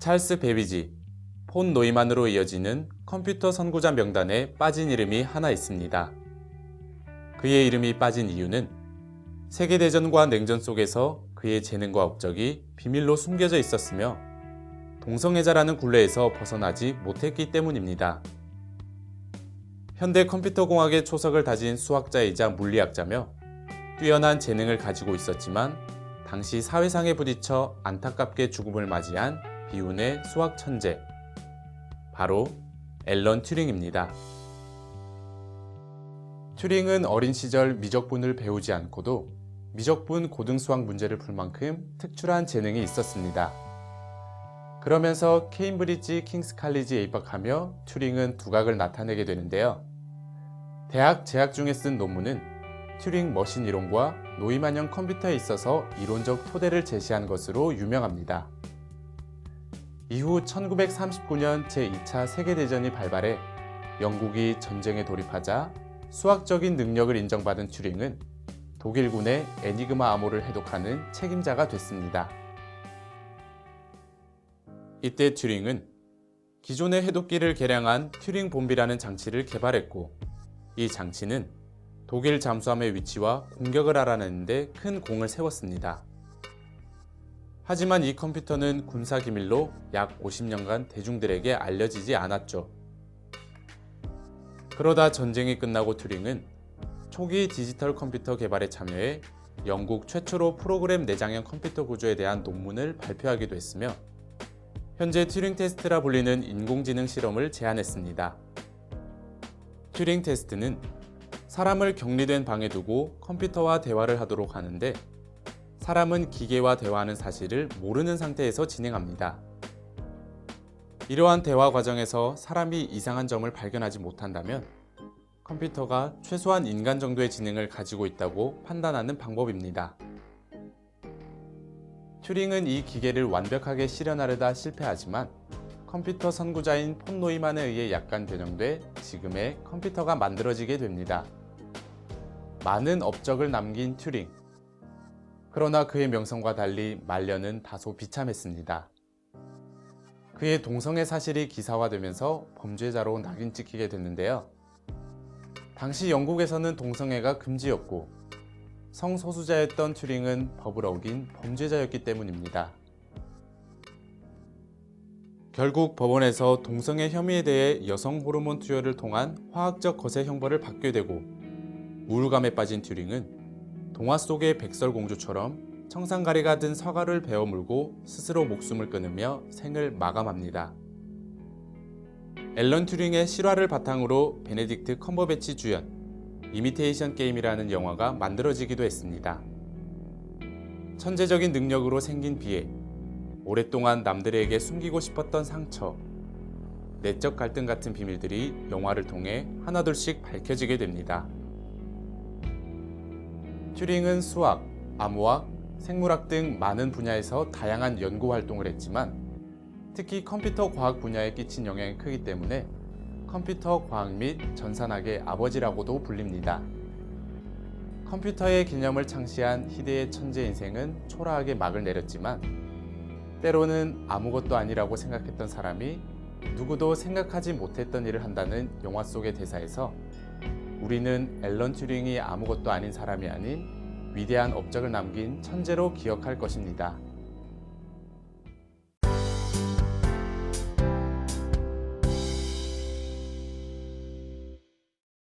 찰스 베비지, 폰 노이만으로 이어지는 컴퓨터 선구자 명단에 빠진 이름이 하나 있습니다. 그의 이름이 빠진 이유는 세계대전과 냉전 속에서 그의 재능과 업적이 비밀로 숨겨져 있었으며 동성애자라는 굴레에서 벗어나지 못했기 때문입니다. 현대 컴퓨터공학의 초석을 다진 수학자이자 물리학자며 뛰어난 재능을 가지고 있었지만 당시 사회상에 부딪혀 안타깝게 죽음을 맞이한 비운의 수학 천재, 바로 앨런 튜링입니다. 튜링은 어린 시절 미적분을 배우지 않고도 미적분 고등수학 문제를 풀 만큼 특출한 재능이 있었습니다. 그러면서 케임브리지 킹스 칼리지에 입학하며 튜링은 두각을 나타내게 되는데요. 대학 재학 중에 쓴 논문은 튜링 머신 이론과 노이만형 컴퓨터에 있어서 이론적 토대를 제시한 것으로 유명합니다. 이후 1939년 제2차 세계대전이 발발해 영국이 전쟁에 돌입하자 수학적인 능력을 인정받은 튜링은 독일군의 애니그마 암호를 해독하는 책임자가 됐습니다. 이때 튜링은 기존의 해독기를 개량한 튜링 봄비라는 장치를 개발했고, 이 장치는 독일 잠수함의 위치와 공격을 알아내는 데 큰 공을 세웠습니다. 하지만 이 컴퓨터는 군사 기밀로 약 50년간 대중들에게 알려지지 않았죠. 그러다 전쟁이 끝나고 튜링은 초기 디지털 컴퓨터 개발에 참여해 영국 최초로 프로그램 내장형 컴퓨터 구조에 대한 논문을 발표하기도 했으며 현재 튜링 테스트라 불리는 인공지능 실험을 제안했습니다. 튜링 테스트는 사람을 격리된 방에 두고 컴퓨터와 대화를 하도록 하는데 사람은 기계와 대화하는 사실을 모르는 상태에서 진행합니다. 이러한 대화 과정에서 사람이 이상한 점을 발견하지 못한다면 컴퓨터가 최소한 인간 정도의 지능을 가지고 있다고 판단하는 방법입니다. 튜링은 이 기계를 완벽하게 실현하려다 실패하지만 컴퓨터 선구자인 폰 노이만에 의해 약간 변형돼 지금의 컴퓨터가 만들어지게 됩니다. 많은 업적을 남긴 튜링. 그러나 그의 명성과 달리 말년은 다소 비참했습니다. 그의 동성애 사실이 기사화되면서 범죄자로 낙인 찍히게 됐는데요. 당시 영국에서는 동성애가 금지였고 성소수자였던 튜링은 법을 어긴 범죄자였기 때문입니다. 결국 법원에서 동성애 혐의에 대해 여성 호르몬 투여를 통한 화학적 거세 형벌을 받게 되고 우울감에 빠진 튜링은 동화 속의 백설공주처럼 청산가리가 든 서가를 베어 물고 스스로 목숨을 끊으며 생을 마감합니다. 앨런 튜링의 실화를 바탕으로 베네딕트 컴버배치 주연 이미테이션 게임이라는 영화가 만들어지기도 했습니다. 천재적인 능력으로 생긴 비애, 오랫동안 남들에게 숨기고 싶었던 상처, 내적 갈등 같은 비밀들이 영화를 통해 하나둘씩 밝혀지게 됩니다. 튜링은 수학, 암호학, 생물학 등 많은 분야에서 다양한 연구 활동을 했지만 특히 컴퓨터 과학 분야에 끼친 영향이 크기 때문에 컴퓨터 과학 및 전산학의 아버지라고도 불립니다. 컴퓨터의 개념을 창시한 희대의 천재 인생은 초라하게 막을 내렸지만 때로는 아무것도 아니라고 생각했던 사람이 누구도 생각하지 못했던 일을 한다는 영화 속의 대사에서 우리는 앨런 튜링이 아무것도 아닌 사람이 아닌 위대한 업적을 남긴 천재로 기억할 것입니다.